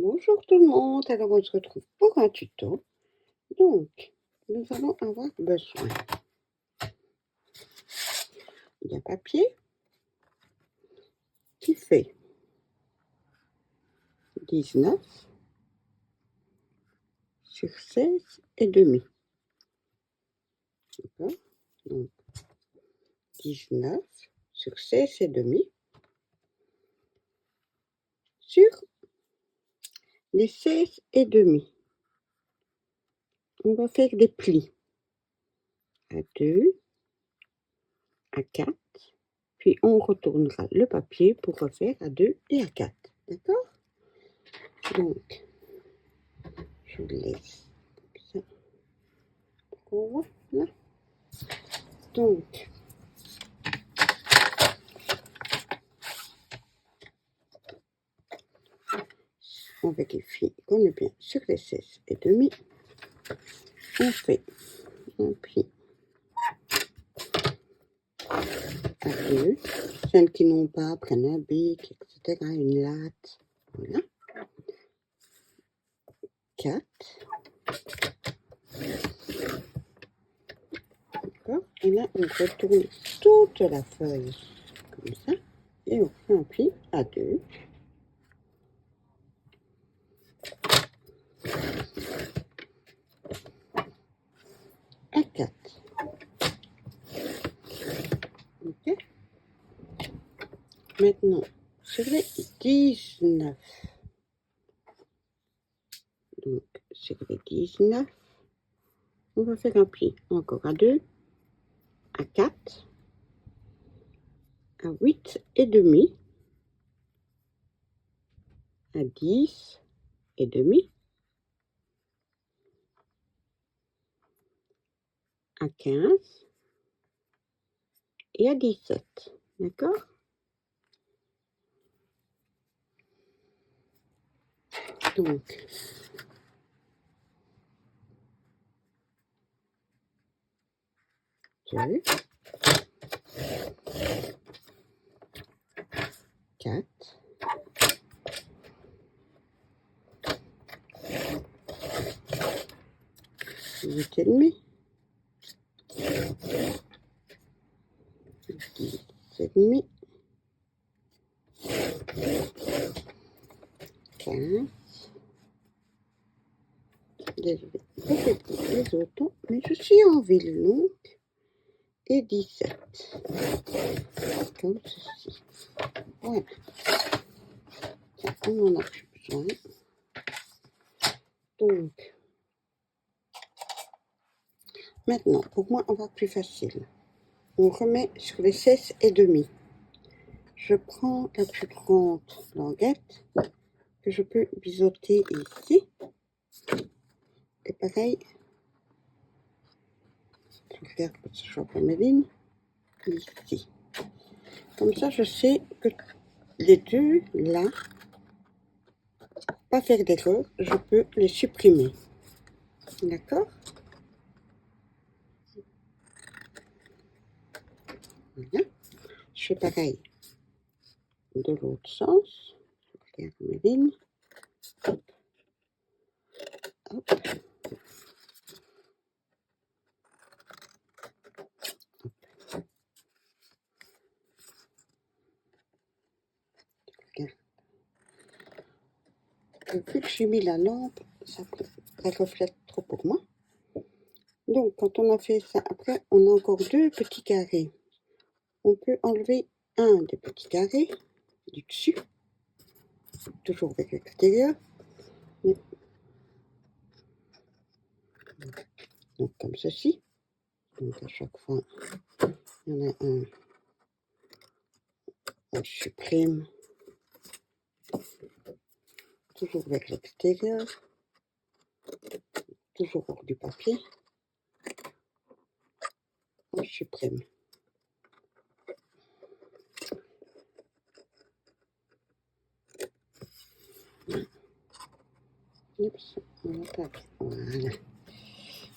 Bonjour tout le monde, alors on se retrouve pour un tuto. Donc, nous allons avoir besoin d'un papier qui fait 19 sur 16 et demi. D'accord? Donc, 19 sur 16 et demi. Sur les 16 et demi, on va faire des plis à 2, à 4, puis on retournera le papier pour refaire à 2 et à 4. D'accord? Donc, je vous laisse comme ça. Voilà. Donc, on vérifie qu'on est bien sur les 16 et demi. On fait un pli à 2. Celles qui n'ont pas prennent un bic, etc. Une latte. Voilà. 4. D'accord. Et là, on retourne toute la feuille comme ça. Et on fait un pli à 2. À 4. Ok. Maintenant, sur les 19. Donc, sur les 19, on va faire un pli encore à 2, à 4, à 8 et demi, à 10 et demi, à 15 et à 17. D'accord? Donc, deux, 4, 8 et demi, 10 et demi, 15. Désolé, les autres, mais je suis en ville longue. Et 17. Comme ceci. Voilà. Tiens, on n'en a plus besoin. Donc, maintenant, pour moi, on va plus facile. On remet sur les 16 et demi. Je prends la plus grande languette que je peux biseauter ici. Et pareil, je regarde que ce soit pas mes lignes, ici. Comme ça, je sais que les deux là, pas faire d'erreur, je peux les supprimer. D'accord? Voilà. Je fais pareil de l'autre sens. Je regarde mes lignes. Hop. Hop. Regarde. Vu que j'ai mis la lampe, ça reflète trop pour moi. Donc, quand on a fait ça, après, on a encore deux petits carrés. On peut enlever un des petits carrés du dessus, toujours vers l'extérieur. Donc, comme ceci. Donc, à chaque fois, il y en a un. On supprime toujours vers l'extérieur, toujours hors du papier. On supprime. Oups, on attaque. Voilà.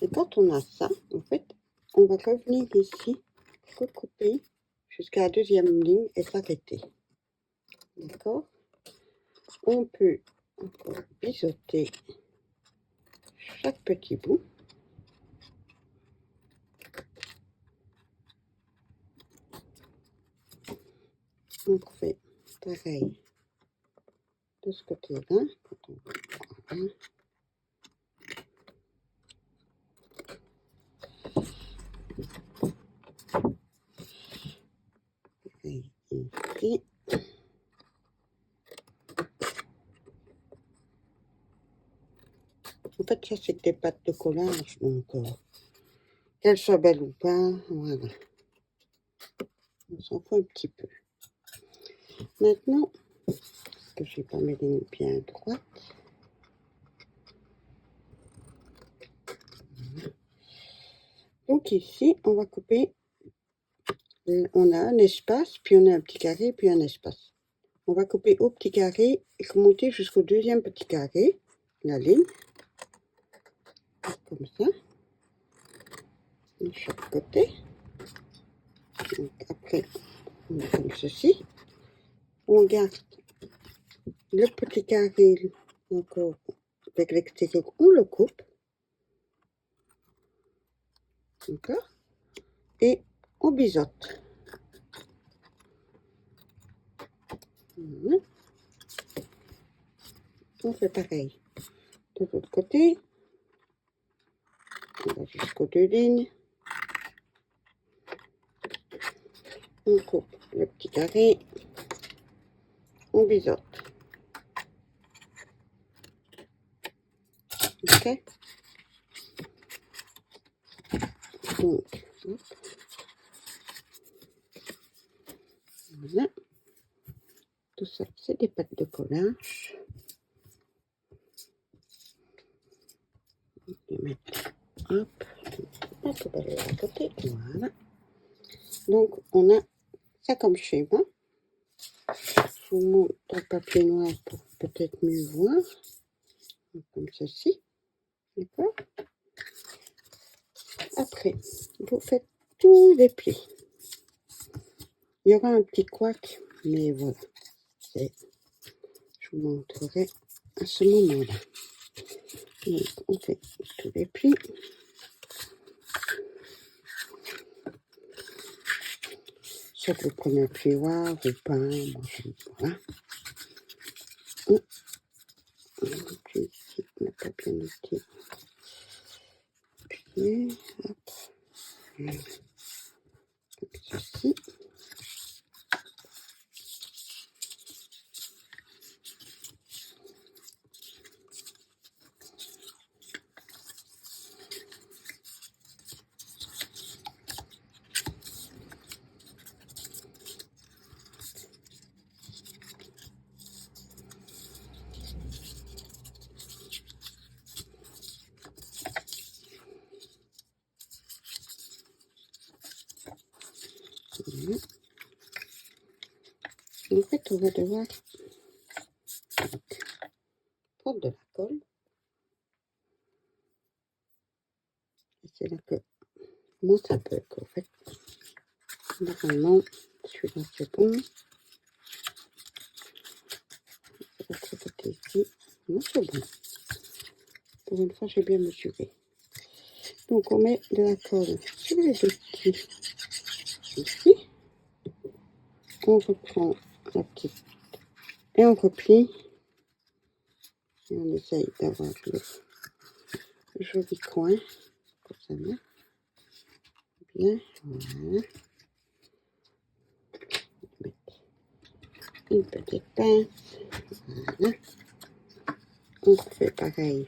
Et quand on a ça, en fait, on va revenir ici, recouper jusqu'à la deuxième ligne et s'arrêter. D'accord? On peut encore biseauter chaque petit bout. On fait pareil de ce côté-là. Voilà. Pareil ici. En fait, ça, c'est des pâtes de collage, donc qu'elles soient belles ou pas, voilà. On s'en fout un petit peu. Maintenant, que je vais pas mes lignes bien droites. Donc ici, on va couper. On a un espace, puis on a un petit carré, puis un espace. On va couper au petit carré et remonter jusqu'au deuxième petit carré, la ligne, comme ça, de chaque côté. Donc après, on fait comme ceci. On garde le petit carré encore avec l'extérieur, on le coupe. D'accord? Et on biseaute. Voilà. On fait pareil de l'autre côté. On va jusqu'aux deux lignes. On coupe le petit carré. On biseaute. Ok? Donc, hop. Voilà. Tout ça, c'est des pâtes de collage. Les mettre, hop, la poubelle à côté. Voilà. Donc, on a ça comme schéma. Je vous montre le papier noir pour peut-être mieux voir. Comme ceci. D'accord? Après, vous faites tous les plis. Il y aura un petit couac, mais voilà. Je vous montrerai à ce moment-là. Donc, on fait tous les plis. Soit vous prenez un plioir ou pas, moi j'aime pas. Et puis ici, on n'a pas bien noté. Puis, hop, comme ceci. Voilà. En fait, on va devoir prendre de la colle. Et c'est là que moi ça bug en fait. Normalement, celui-là c'est bon. L'autre côté ici, non c'est bon. Pour une fois, j'ai bien mesuré. Donc on met de la colle sur les deux petits ici. On reprend la petite et on replie. Et on essaye d'avoir le joli coin pour ça là. Bien, voilà. Mettre une petite pince. Voilà. On fait pareil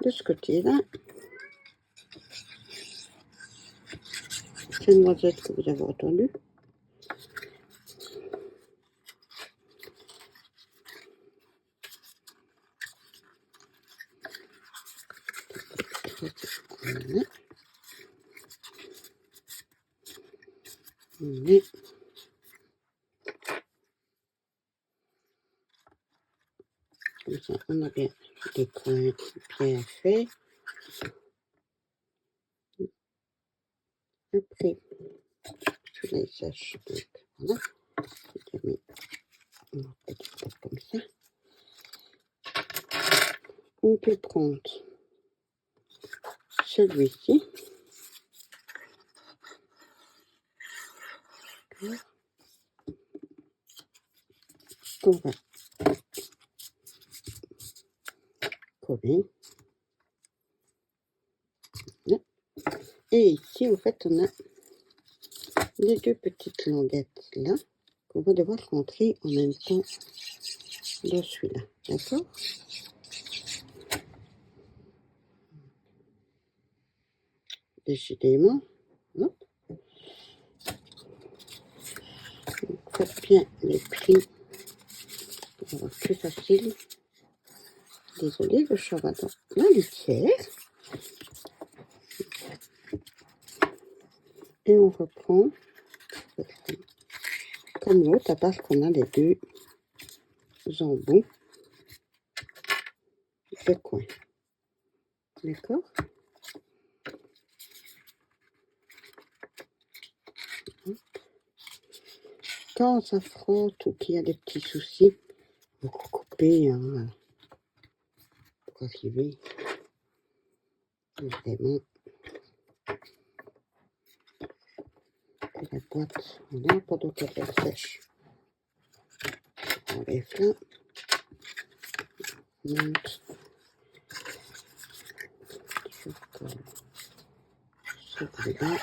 de ce côté-là. C'est une noisette que vous avez entendu. Voilà. Voilà. Comme ça, on a bien des coins bien faits. Après, je les sèche. Donc, voilà. Je mets une petite tête comme ça. On peut prendre celui-ci. On va coller. Et ici, en fait, on a les deux petites languettes là qu'on va devoir rentrer en même temps dans celui-là. D'accord? Décidément. Hop. Faites bien les plis pour avoir plus facile. Désolée, le chat va dans la litière. Et on reprend comme l'autre, à part qu'on a les deux embouts de coin. D'accord? Quand ça frotte ou qu'il y a des petits soucis, vous coupez hein, pour arriver vraiment à la boîte. Voilà, pendant qu'elle sèche. On enlève là. On monte. Celui-là.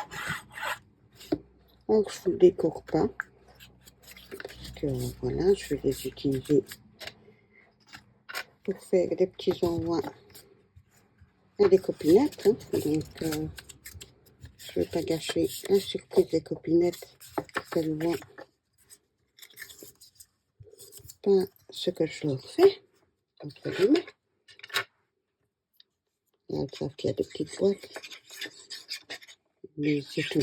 Alors, je ne le décore pas. Parce que voilà, je vais les utiliser pour faire des petits envois à des copinettes. Hein. Donc, je ne vais pas gâcher la surprise des copinettes qu'elles voient pas ce que je leur fais, entre guillemets. Là, elles savent qu'il y a des petites boîtes, mais c'est tout.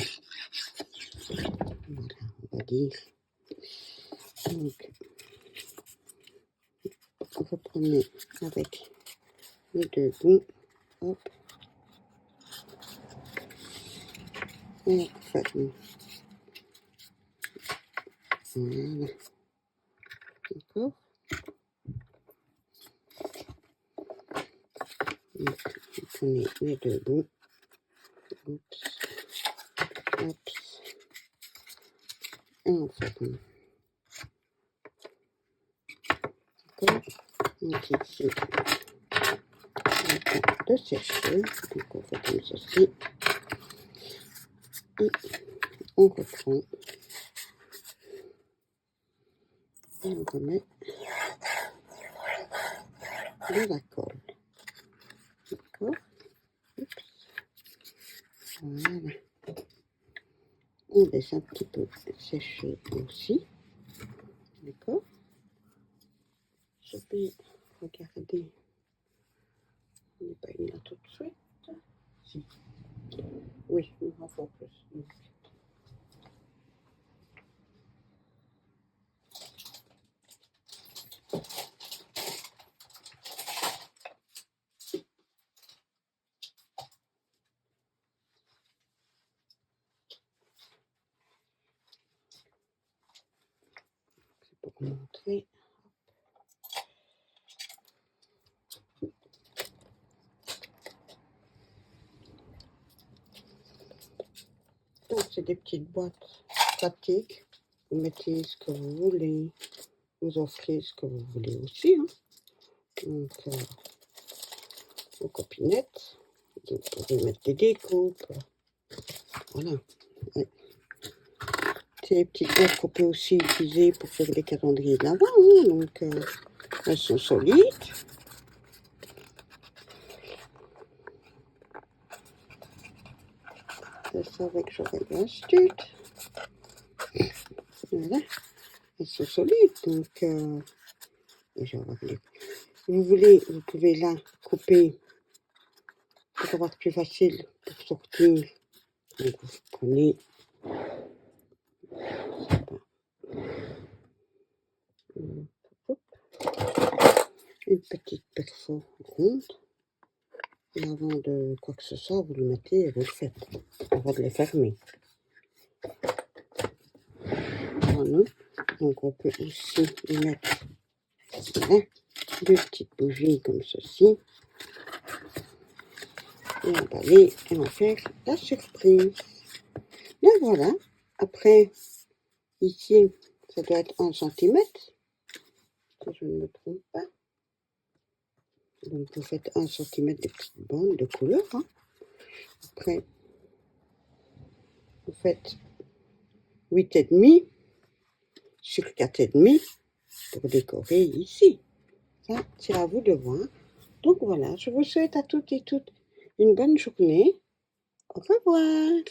Voilà, on va dire. Donc, on va prendre avec les deux bouts. Hop. Et on ferme. Voilà. D'accord. Donc, vous prenez les deux bouts. Oups. Hop. Et on ferme. D'accord. Donc ici, on attend de sécher. Donc on fait comme ceci. Et on reprend. Et on remet de la colle. D'accord. Voilà. On laisse un petit peu sécher aussi. D'accord. Je vais regarder. On n'est pas mis là tout de suite. Si. Oui, il en faut plus. C'est pour montrer. Donc, c'est des petites boîtes pratiques. Vous mettez ce que vous voulez. Vous offrez ce que vous voulez aussi. Hein. Donc, vos copinettes. Vous pouvez mettre des découpes. Voilà. Ouais. C'est des petites boîtes qu'on peut aussi utiliser pour faire des calendriers de l'Avent. Hein. Donc, elles sont solides. Je savais que j'aurais de l'astuce. Voilà. Elles sont solides. Donc, vous voulez, vous pouvez là couper pour avoir plus facile pour sortir. Donc, vous prenez une petite perfo ronde. Et avant de quoi que ce soit, vous le mettez et vous le faites. Avant de les fermer. Voilà. Donc, on peut aussi y mettre là, deux petites bougies comme ceci. Et emballer, et on va faire la surprise. Donc voilà, après, ici, ça doit être 1 centimètre, si je ne me trompe pas. Donc vous faites 1 centimètre de petites bandes de couleur. Hein. Après, vous faites 8,5 sur 4,5 pour décorer ici. Ça, c'est à vous de voir. Donc voilà, je vous souhaite à toutes et toutes une bonne journée. Au revoir.